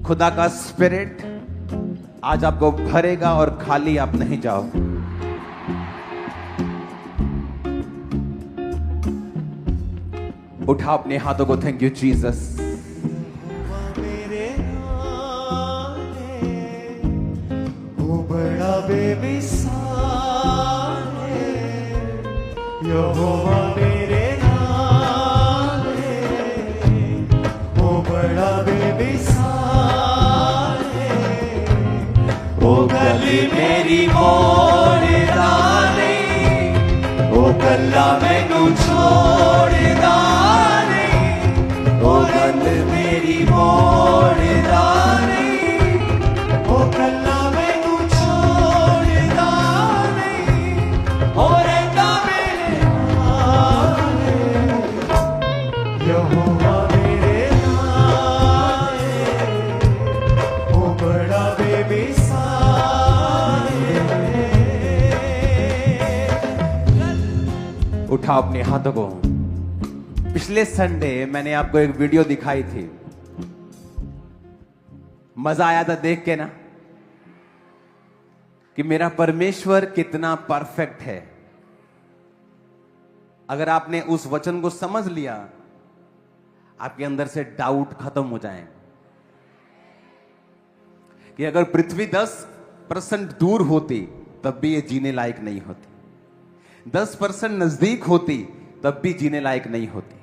खुदा का स्पिरिट आज आपको भरेगा और खाली आप नहीं जाओगे। उठा अपने हाथों को। Thank you Jesus. बड़ा बेमिसाल है यहोवा मेरे नाल है, वो बड़ा बेमिसाल है, वो गली मेरी मोड़दा नहीं, वो गल्ला मैनू छोड़दा नहीं, वो गल मेरी मोड़दा नहीं, वो गल्ला उठा अपने हाथों को। पिछले संडे मैंने आपको एक वीडियो दिखाई थी, मजा आया था देख के ना, कि मेरा परमेश्वर कितना परफेक्ट है। अगर आपने उस वचन को समझ लिया, आपके अंदर से डाउट खत्म हो जाए कि अगर पृथ्वी 10% दूर होती तब भी ये जीने लायक नहीं होती, 10% नजदीक होती तब भी जीने लायक नहीं होती।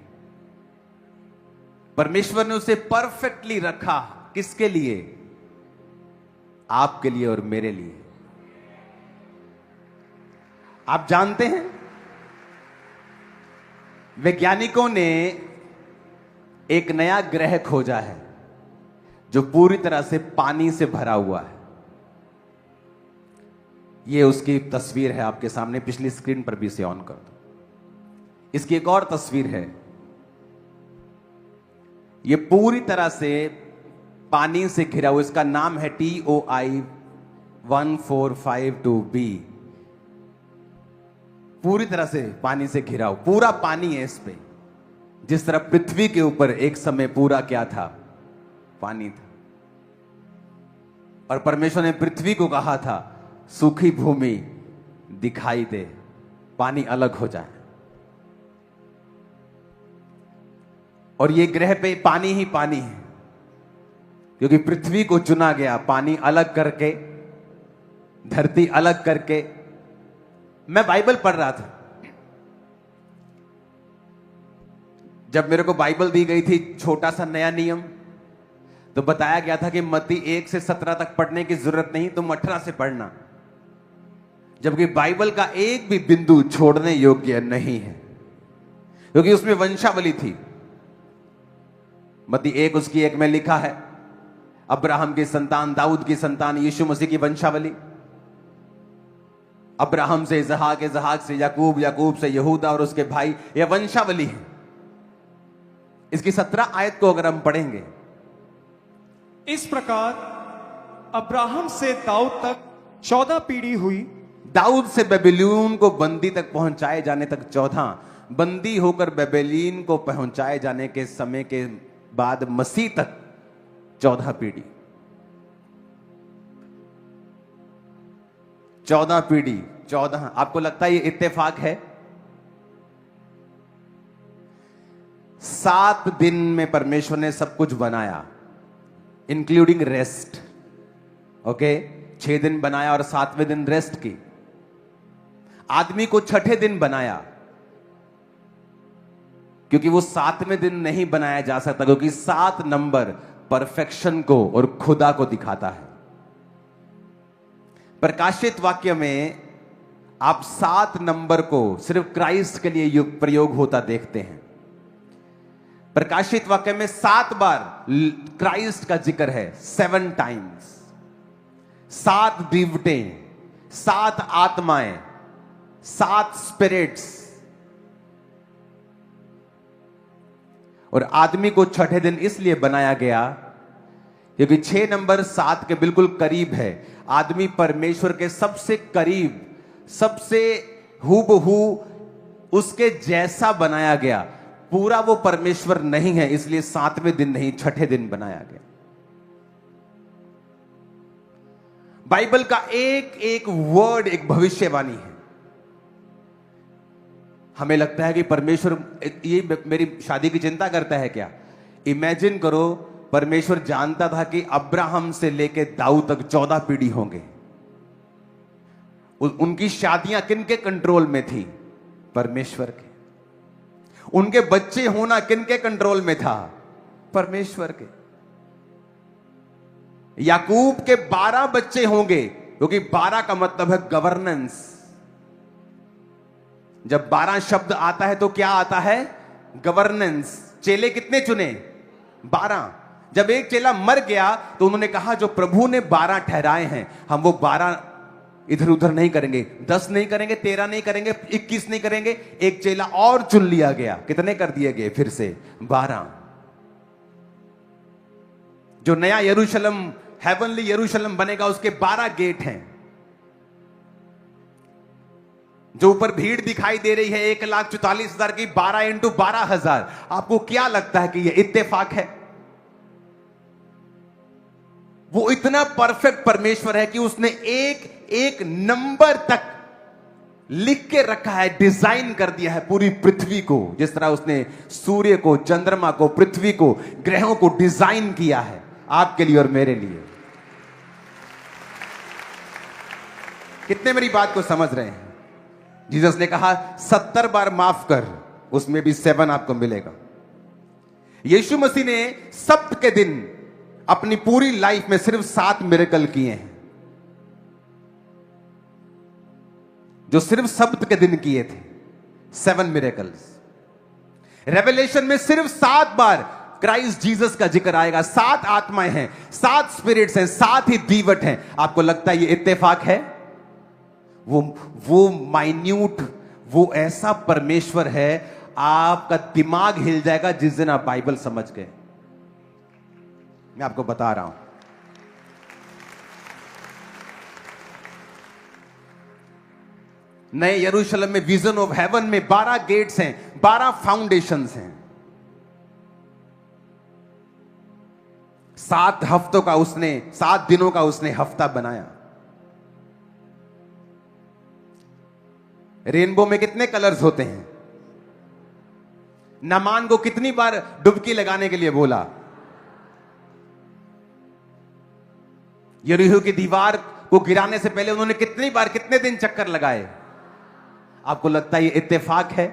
परमेश्वर ने उसे परफेक्टली रखा। किसके लिए? आपके लिए और मेरे लिए। आप जानते हैं, वैज्ञानिकों ने एक नया ग्रह खोजा है जो पूरी तरह से पानी से भरा हुआ है। ये उसकी तस्वीर है आपके सामने, पिछली स्क्रीन पर भी इसे ऑन कर दो। इसकी एक और तस्वीर है, ये पूरी तरह से पानी से घिरा हुआ। इसका नाम है TOI 1452b। पूरी तरह से पानी से घिरा हुआ, पूरा पानी है इस पे। जिस तरह पृथ्वी के ऊपर एक समय पूरा क्या था? पानी था। और परमेश्वर ने पृथ्वी को कहा था, सूखी भूमि दिखाई दे, पानी अलग हो जाए। और ये ग्रह पे पानी ही पानी है, क्योंकि पृथ्वी को चुना गया पानी अलग करके, धरती अलग करके। मैं बाइबल पढ़ रहा था, जब मेरे को बाइबल दी गई थी, छोटा सा नया नियम, तो बताया गया था कि मत्ती 1 से 17 तक पढ़ने की जरूरत नहीं, तुम 18 से पढ़ना। जबकि बाइबल का एक भी बिंदु छोड़ने योग्य नहीं है, क्योंकि उसमें वंशावली थी। मत्ती 1 उसकी 1 में लिखा है, अब्राहम की संतान, दाऊद की संतान, यीशु मसीह की वंशावली। अब्राहम से इसहाक, इसहाक से याकूब, याकूब से यहूदा और उसके भाई, यह वंशावली है। इसकी 17 आयत को अगर हम पढ़ेंगे, इस प्रकार अब्राहम से दाऊद तक 14 पीढ़ी हुई। दाऊद से बेबीलोन को बंदी तक पहुंचाए जाने तक 14, बंदी होकर बेबीलोन को पहुंचाए जाने के समय के बाद मसीह तक 14 पीढ़ी। 14 पीढ़ी, 14। आपको लगता है ये इत्तेफाक है? 7 दिन में परमेश्वर ने सब कुछ बनाया, इंक्लूडिंग रेस्ट। ओके, 6 दिन बनाया और 7वें दिन रेस्ट की। आदमी को 6ठे दिन बनाया, क्योंकि वो 7वें दिन नहीं बनाया जा सकता, क्योंकि 7 नंबर परफेक्शन को और खुदा को दिखाता है। प्रकाशित वाक्य में आप 7 नंबर को सिर्फ क्राइस्ट के लिए प्रयोग होता देखते हैं। प्रकाशित वाक्य में 7 बार क्राइस्ट का जिक्र है, 7 टाइम्स। 7 दिवटें, 7 आत्माएं, 7 स्पिरिट्स। और आदमी को 6ठे दिन इसलिए बनाया गया क्योंकि 6 नंबर 7 के बिल्कुल करीब है। आदमी परमेश्वर के सबसे करीब, सबसे हूबहू उसके जैसा बनाया गया। पूरा वो परमेश्वर नहीं है, इसलिए 7वें दिन नहीं 6ठे दिन बनाया गया। बाइबल का एक एक वर्ड एक भविष्यवाणी है। हमें लगता है कि परमेश्वर ये मेरी शादी की चिंता करता है क्या? इमेजिन करो, परमेश्वर जानता था कि अब्राहम से लेके दाऊद तक 14 पीढ़ी होंगे। उनकी शादियां किनके कंट्रोल में थी? परमेश्वर के। उनके बच्चे होना किनके कंट्रोल में था? परमेश्वर के। याकूब के 12 बच्चे होंगे, क्योंकि 12 का मतलब है गवर्नेंस। जब 12 शब्द आता है तो क्या आता है? गवर्नेंस। चेले कितने चुने? 12। जब एक चेला मर गया तो उन्होंने कहा जो प्रभु ने 12 ठहराए हैं, हम वो 12 इधर उधर नहीं करेंगे। 10 नहीं करेंगे, 13 नहीं करेंगे, 21 नहीं करेंगे। एक चेला और चुन लिया गया। कितने कर दिए गए? फिर से 12। जो नया यरूशलेम, हेवनली यरूशलेम बनेगा, उसके 12 गेट हैं। जो ऊपर भीड़ दिखाई दे रही है 1,44,000 की, 12 इंटू 12,000। आपको क्या लगता है कि यह इत्तेफाक है? वो इतना परफेक्ट परमेश्वर है कि उसने एक एक नंबर तक लिख के रखा है, डिजाइन कर दिया है पूरी पृथ्वी को। जिस तरह उसने सूर्य को, चंद्रमा को, पृथ्वी को, ग्रहों को डिजाइन किया है आपके लिए और मेरे लिए। कितने मेरी बात को समझ रहे हैं? जीसस ने कहा 70 बार माफ कर, उसमें भी 7 आपको मिलेगा। यीशु मसीह ने सब्त के दिन अपनी पूरी लाइफ में सिर्फ 7 मिरेकल किए हैं, जो सिर्फ सब्त के दिन किए थे। 7 मिरेकल्स। रेवलेशन में सिर्फ 7 बार क्राइस्ट जीसस का जिक्र आएगा। 7 आत्माएं हैं, 7 स्पिरिट्स हैं, 7 ही दीवट हैं। आपको लगता है ये इत्तेफाक है? वो माइन्यूट, वो ऐसा परमेश्वर है, आपका दिमाग हिल जाएगा जिस दिन आप बाइबल समझ गए। मैं आपको बता रहा हूं। नए यरूशलेम में, विजन ऑफ हेवन में 12 गेट्स हैं, 12 फाउंडेशंस हैं। 7 हफ्तों का उसने, 7 दिनों का उसने हफ्ता बनाया। रेनबो में कितने कलर्स होते हैं? नामान को कितनी बार डुबकी लगाने के लिए बोला? यरीहो की दीवार को गिराने से पहले उन्होंने कितनी बार, कितने दिन चक्कर लगाए? आपको लगता है ये इत्तेफाक है?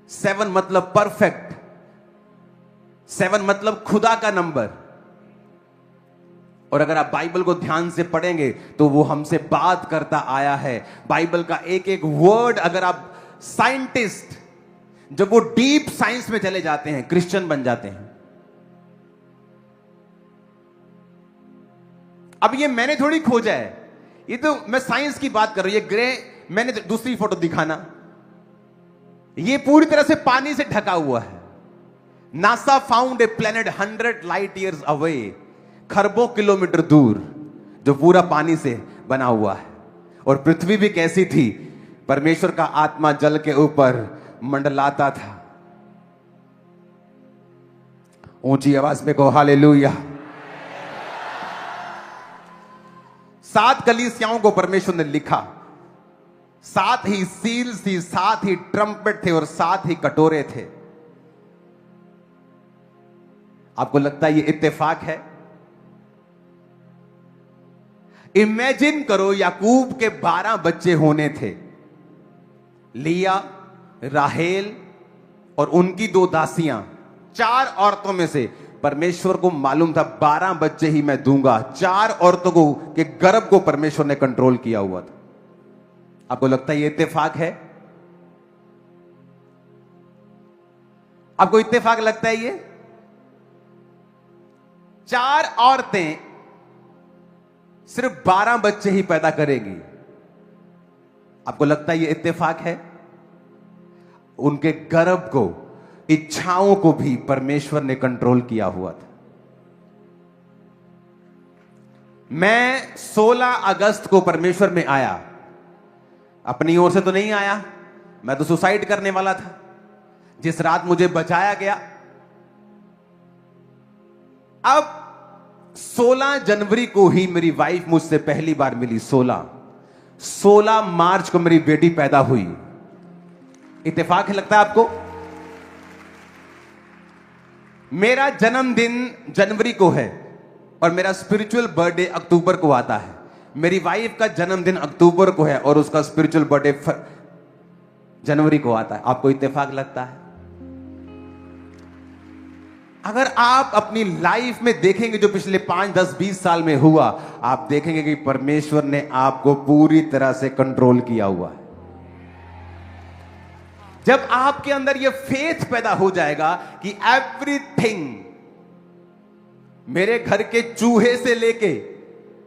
7 मतलब परफेक्ट, 7 मतलब खुदा का नंबर। और अगर आप बाइबल को ध्यान से पढ़ेंगे तो वो हमसे बात करता आया है। बाइबल का एक एक वर्ड, अगर आप साइंटिस्ट, जब वो डीप साइंस में चले जाते हैं, क्रिश्चियन बन जाते हैं। अब ये मैंने थोड़ी खोजा है, ये तो मैं साइंस की बात कर रहा हूं। ये ग्रह, मैंने दूसरी फोटो दिखाना, ये पूरी तरह से पानी से ढका हुआ है। NASA found a planet 100 light years away, खरबों किलोमीटर दूर, जो पूरा पानी से बना हुआ है। और पृथ्वी भी कैसी थी? परमेश्वर का आत्मा जल के ऊपर मंडलाता था। ऊंची आवाज में कहो हालेलुया। 7 कलीसियाओं को परमेश्वर ने लिखा। 7 ही सील्स थी, 7 ही ट्रम्पेट थे और 7 ही कटोरे थे। आपको लगता है ये इत्तेफाक है? इमेजिन करो, याकूब के 12 बच्चे होने थे। लिया, राहेल और उनकी 2 दासियां, 4 औरतों में से परमेश्वर को मालूम था 12 बच्चे ही मैं दूंगा। 4 औरतों को के गर्भ को परमेश्वर ने कंट्रोल किया हुआ था। आपको लगता है ये इत्तेफाक है? आपको इत्तेफाक लगता है ये? 4 औरतें सिर्फ 12 बच्चे ही पैदा करेगी। आपको लगता है ये इत्तेफाक है? उनके गर्भ को, इच्छाओं को भी परमेश्वर ने कंट्रोल किया हुआ था। मैं 16 अगस्त को परमेश्वर में आया। अपनी ओर से तो नहीं आया, मैं तो सुसाइड करने वाला था। जिस रात मुझे बचाया गया, अब 16 जनवरी को ही मेरी वाइफ मुझसे पहली बार मिली। 16 मार्च को मेरी बेटी पैदा हुई। इत्तेफाक है लगता है आपको? मेरा जन्मदिन जनवरी को है और मेरा स्पिरिचुअल बर्थडे अक्टूबर को आता है। मेरी वाइफ का जन्मदिन अक्टूबर को है और उसका स्पिरिचुअल बर्थडे जनवरी को आता है। आपको इत्तेफाक लगता है? अगर आप अपनी लाइफ में देखेंगे जो पिछले 5, 10, 20 साल में हुआ, आप देखेंगे कि परमेश्वर ने आपको पूरी तरह से कंट्रोल किया हुआ है। जब आपके अंदर यह फेथ पैदा हो जाएगा कि एवरीथिंग, मेरे घर के चूहे से लेके,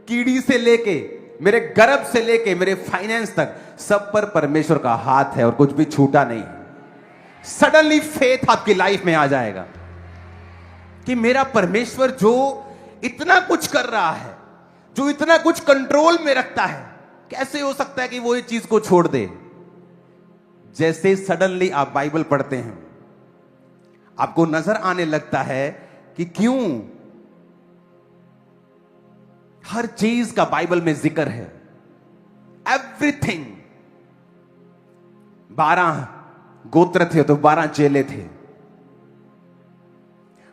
कीड़ी से लेके, मेरे गर्भ से लेके, मेरे फाइनेंस तक, सब पर परमेश्वर का हाथ है और कुछ भी छूटा नहीं। सडनली फेथ आपकी लाइफ में आ जाएगा कि मेरा परमेश्वर जो इतना कुछ कर रहा है, जो इतना कुछ कंट्रोल में रखता है, कैसे हो सकता है कि वो ये चीज को छोड़ दे। जैसे सडनली आप बाइबल पढ़ते हैं, आपको नजर आने लगता है कि क्यों हर चीज का बाइबल में जिक्र है। एवरीथिंग। 12 गोत्र थे तो 12 चेले थे।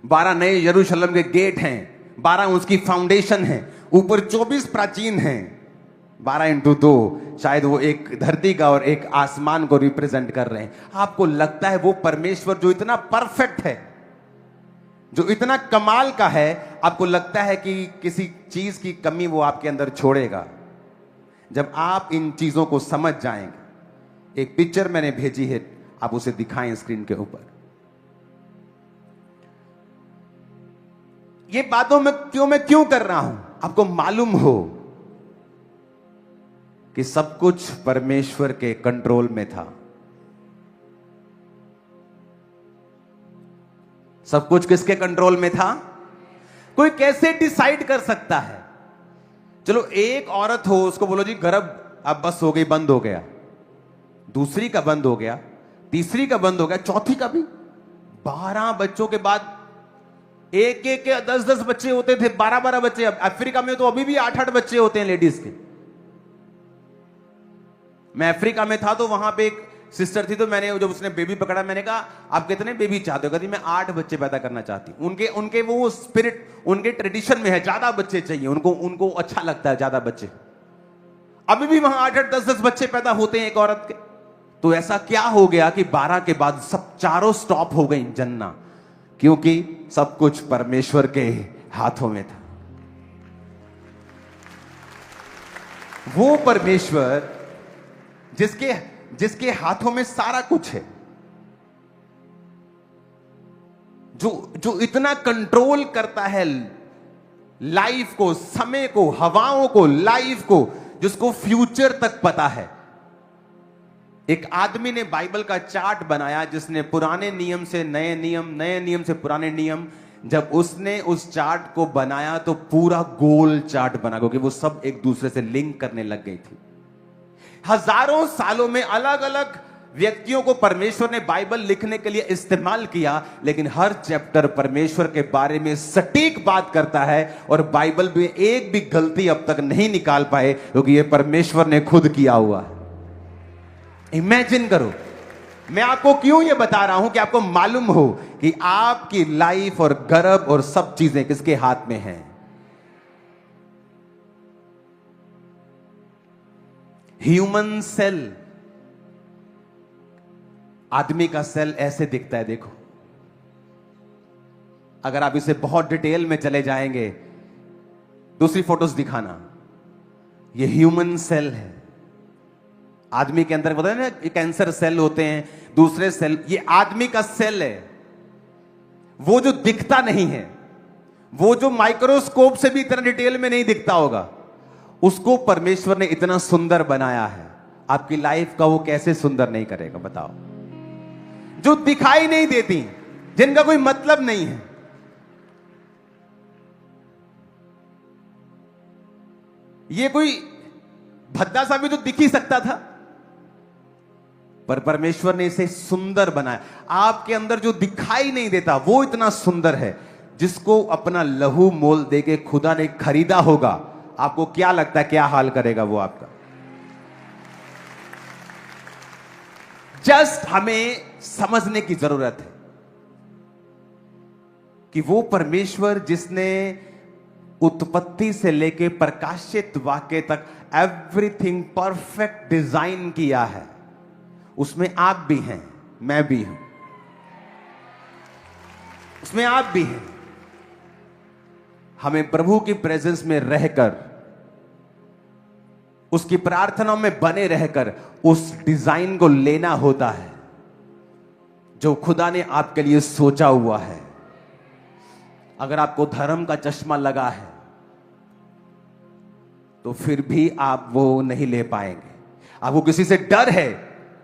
12 नए यरूशलेम के गेट हैं, 12 उसकी फाउंडेशन है, ऊपर 24 प्राचीन हैं। 12x2, शायद वो एक धरती का और एक आसमान को रिप्रेजेंट कर रहे हैं। आपको लगता है वो परमेश्वर जो इतना परफेक्ट है, जो इतना कमाल का है, आपको लगता है कि किसी चीज की कमी वो आपके अंदर छोड़ेगा। जब आप इन चीजों को समझ जाएंगे, एक पिक्चर मैंने भेजी है, आप उसे दिखाएं स्क्रीन के ऊपर। ये बातों में मैं क्यों कर रहा हूं, आपको मालूम हो कि सब कुछ परमेश्वर के कंट्रोल में था। सब कुछ किसके कंट्रोल में था? कोई कैसे डिसाइड कर सकता है? चलो एक औरत हो, उसको बोलो जी गर्भ अब बस हो गई, बंद हो गया, दूसरी का बंद हो गया, तीसरी का बंद हो गया, चौथी का भी। 12 बच्चों के बाद एक के 10-10 बच्चे होते थे, 12-12 बच्चे। अब अफ्रीका में तो अभी भी 8-8 बच्चे होते हैं लेडीज के। मैं अफ्रीका में था तो वहां पे एक सिस्टर थी, तो मैंने जब उसने बेबी पकड़ा, मैंने कहा आप कितने बेबी चाहते हो? कहती मैं 8 बच्चे पैदा करना चाहती हूं। उनके वो स्पिरिट, उनके ट्रेडिशन में है, ज्यादा बच्चे चाहिए उनको अच्छा लगता है ज्यादा बच्चे। अभी भी वहां 8-8, 10-10 बच्चे पैदा होते हैं एक औरत के। तो ऐसा क्या हो गया कि 12 के बाद सब चारों स्टॉप हो गई जन्ना, क्योंकि सब कुछ परमेश्वर के हाथों में था। वो परमेश्वर जिसके हाथों में सारा कुछ है, जो इतना कंट्रोल करता है लाइफ को, समय को, हवाओं को, लाइफ को, जिसको फ्यूचर तक पता है। एक आदमी ने बाइबल का चार्ट बनाया, जिसने पुराने नियम से नए नियम, नए नियम से पुराने नियम। जब उसने उस चार्ट को बनाया तो पूरा गोल चार्ट बना, क्योंकि वो सब एक दूसरे से लिंक करने लग गई थी। हजारों सालों में अलग अलग व्यक्तियों को परमेश्वर ने बाइबल लिखने के लिए इस्तेमाल किया, लेकिन हर चैप्टर परमेश्वर के बारे में सटीक बात करता है, और बाइबल में एक भी गलती अब तक नहीं निकाल पाए, क्योंकि यह परमेश्वर ने खुद किया हुआ है। इमेजिन करो, मैं आपको क्यों यह बता रहा हूं कि आपको मालूम हो कि आपकी लाइफ और गर्भ और सब चीजें किसके हाथ में हैं। ह्यूमन सेल, आदमी का सेल ऐसे दिखता है, देखो। अगर आप इसे बहुत डिटेल में चले जाएंगे, दूसरी फोटोज दिखाना, ये ह्यूमन सेल है। आदमी के अंदर पता है ना, कैंसर सेल होते हैं, दूसरे सेल, ये आदमी का सेल है। वो जो दिखता नहीं है, वो जो माइक्रोस्कोप से भी इतना डिटेल में नहीं दिखता होगा, उसको परमेश्वर ने इतना सुंदर बनाया है। आपकी लाइफ का वो कैसे सुंदर नहीं करेगा, बताओ? जो दिखाई नहीं देती, जिनका कोई मतलब नहीं है, ये कोई भद्दा सा भी तो दिख ही सकता था, पर परमेश्वर ने इसे सुंदर बनाया। आपके अंदर जो दिखाई नहीं देता वो इतना सुंदर है, जिसको अपना लहू मोल देके खुदा ने खरीदा होगा, आपको क्या लगता है क्या हाल करेगा वो आपका? जस्ट हमें समझने की जरूरत है कि वो परमेश्वर जिसने उत्पत्ति से लेके प्रकाशित वाक्य तक एवरीथिंग परफेक्ट डिजाइन किया है, उसमें आप भी हैं, मैं भी हूं, उसमें आप भी हैं। हमें प्रभु की प्रेजेंस में रहकर, उसकी प्रार्थनाओं में बने रहकर उस डिजाइन को लेना होता है जो खुदा ने आपके लिए सोचा हुआ है। अगर आपको धर्म का चश्मा लगा है तो फिर भी आप वो नहीं ले पाएंगे। आपको किसी से डर है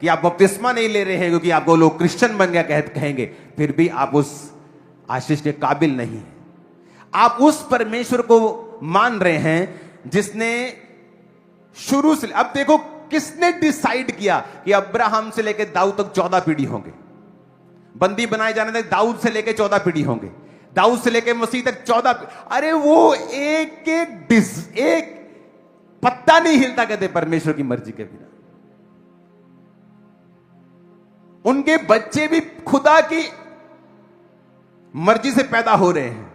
कि आप बपतिस्मा नहीं ले रहे हैं क्योंकि आपको लोग क्रिश्चियन बन गया कहेंगे, फिर भी आप उस आशीष के काबिल नहीं हैं। आप उस परमेश्वर को मान रहे हैं जिसने शुरू से, अब देखो किसने डिसाइड किया कि अब्राहम से लेकर दाऊद तक 14 पीढ़ी होंगे, बंदी बनाए जाने तक दाऊद से लेकर 14 पीढ़ी होंगे, दाऊद से लेकर मसीह तक 14। अरे वो एक पत्ता नहीं हिलता कहते परमेश्वर की मर्जी के बिना। उनके बच्चे भी खुदा की मर्जी से पैदा हो रहे हैं।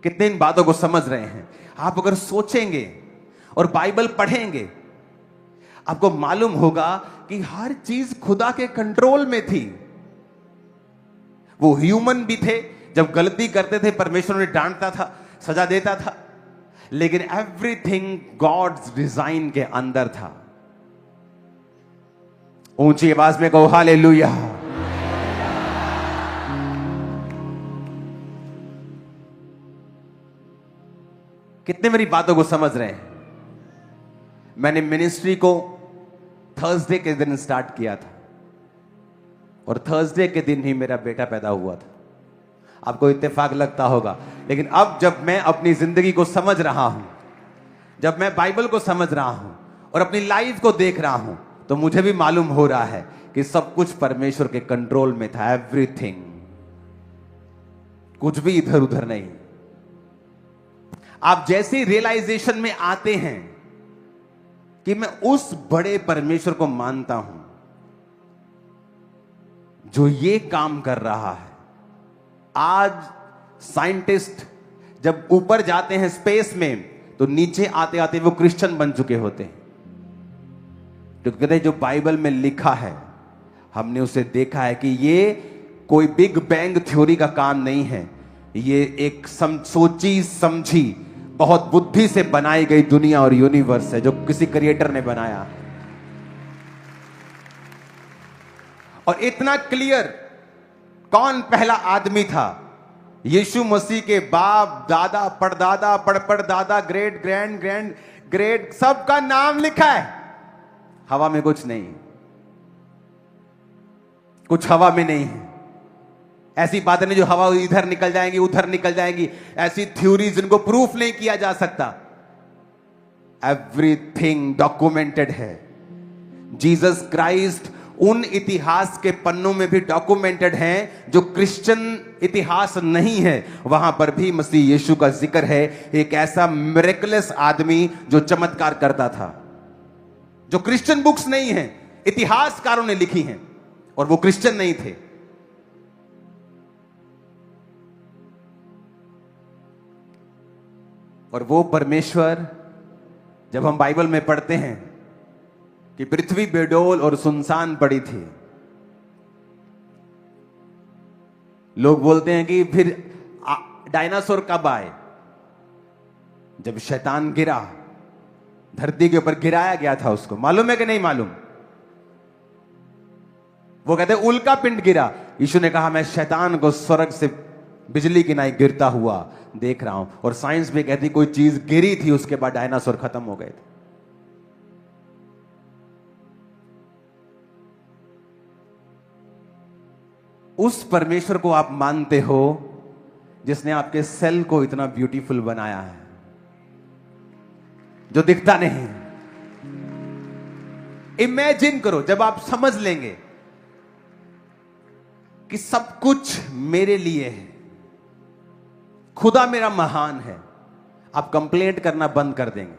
कितने इन बातों को समझ रहे हैं? आप अगर सोचेंगे और बाइबल पढ़ेंगे, आपको मालूम होगा कि हर चीज खुदा के कंट्रोल में थी। वो ह्यूमन भी थे, जब गलती करते थे परमेश्वर ने डांटता था, सजा देता था, लेकिन एवरीथिंग गॉड्स डिजाइन के अंदर था। ऊंची आवाज में कहो हालेलुया। कितने मेरी बातों को समझ रहे हैं? मैंने मिनिस्ट्री को थर्सडे के दिन स्टार्ट किया था और थर्सडे के दिन ही मेरा बेटा पैदा हुआ था। आपको इत्तेफाक लगता होगा, लेकिन अब जब मैं अपनी जिंदगी को समझ रहा हूं, जब मैं बाइबल को समझ रहा हूं और अपनी लाइफ को देख रहा हूं, तो मुझे भी मालूम हो रहा है कि सब कुछ परमेश्वर के कंट्रोल में था। एवरीथिंग, कुछ भी इधर उधर नहीं। आप जैसे रियलाइजेशन में आते हैं कि मैं उस बड़े परमेश्वर को मानता हूं जो ये काम कर रहा है। आज साइंटिस्ट जब ऊपर जाते हैं स्पेस में, तो नीचे आते आते वो क्रिश्चियन बन चुके होते हैं। तो कहते हैं जो बाइबल में लिखा है, हमने उसे देखा है कि ये कोई बिग बैंग थ्योरी का काम नहीं है, ये एक सोची समझी बहुत बुद्धि से बनाई गई दुनिया और यूनिवर्स है जो किसी क्रिएटर ने बनाया। और इतना क्लियर, कौन पहला आदमी था? यीशु मसीह के बाप, दादा, परदादा, पड़पड़दादा, ग्रेट ग्रैंड ग्रैंड ग्रेट, सबका नाम लिखा है। हवा में कुछ नहीं, कुछ हवा में नहीं है। ऐसी बातें नहीं जो हवा इधर निकल जाएंगी उधर निकल जाएंगी, ऐसी थ्योरीज जिनको प्रूफ नहीं किया जा सकता। एवरीथिंग डॉक्यूमेंटेड है। जीसस क्राइस्ट उन इतिहास के पन्नों में भी डॉक्यूमेंटेड हैं जो क्रिश्चियन इतिहास नहीं है। वहां पर भी मसीह यीशु का जिक्र है, एक ऐसा मिरेकलस आदमी जो चमत्कार करता था, जो क्रिश्चियन बुक्स नहीं है, इतिहासकारों ने लिखी हैं, और वो क्रिश्चियन नहीं थे। और वो परमेश्वर, जब हम बाइबल में पढ़ते हैं कि पृथ्वी बेडोल और सुनसान पड़ी थी, लोग बोलते हैं कि फिर डायनासोर कब आए? जब शैतान गिरा, धरती के ऊपर गिराया गया था उसको, मालूम है कि नहीं मालूम? वो कहते हैं उल्का पिंड गिरा। यीशु ने कहा मैं शैतान को स्वर्ग से बिजली की नाई गिरता हुआ देख रहा हूं। और साइंस भी कहती कोई चीज गिरी थी, उसके बाद डायनासोर खत्म हो गए थे। उस परमेश्वर को आप मानते हो जिसने आपके सेल को इतना ब्यूटीफुल बनाया है, जो दिखता नहीं, इमेजिन करो, जब आप समझ लेंगे कि सब कुछ मेरे लिए है, खुदा मेरा महान है, आप कंप्लेंट करना बंद कर देंगे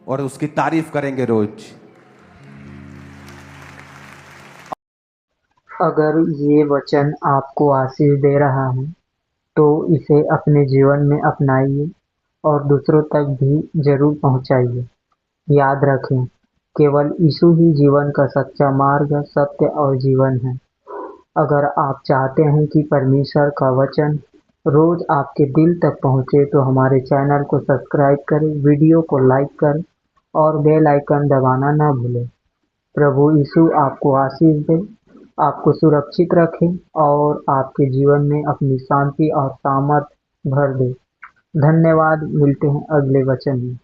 और उसकी तारीफ करेंगे रोज। अगर ये वचन आपको आशीष दे रहा है तो इसे अपने जीवन में अपनाइए और दूसरों तक भी जरूर पहुंचाइए। याद रखें, केवल यीशु ही जीवन का सच्चा मार्ग, सत्य और जीवन है। अगर आप चाहते हैं कि परमेश्वर का वचन रोज आपके दिल तक पहुंचे तो हमारे चैनल को सब्सक्राइब करें, वीडियो को लाइक करें और बेल आइकन दबाना ना भूलें। प्रभु यीशु आपको आशीष दे, आपको सुरक्षित रखें और आपके जीवन में अपनी शांति और सामर्थ भर दे। धन्यवाद। मिलते हैं अगले वचन में।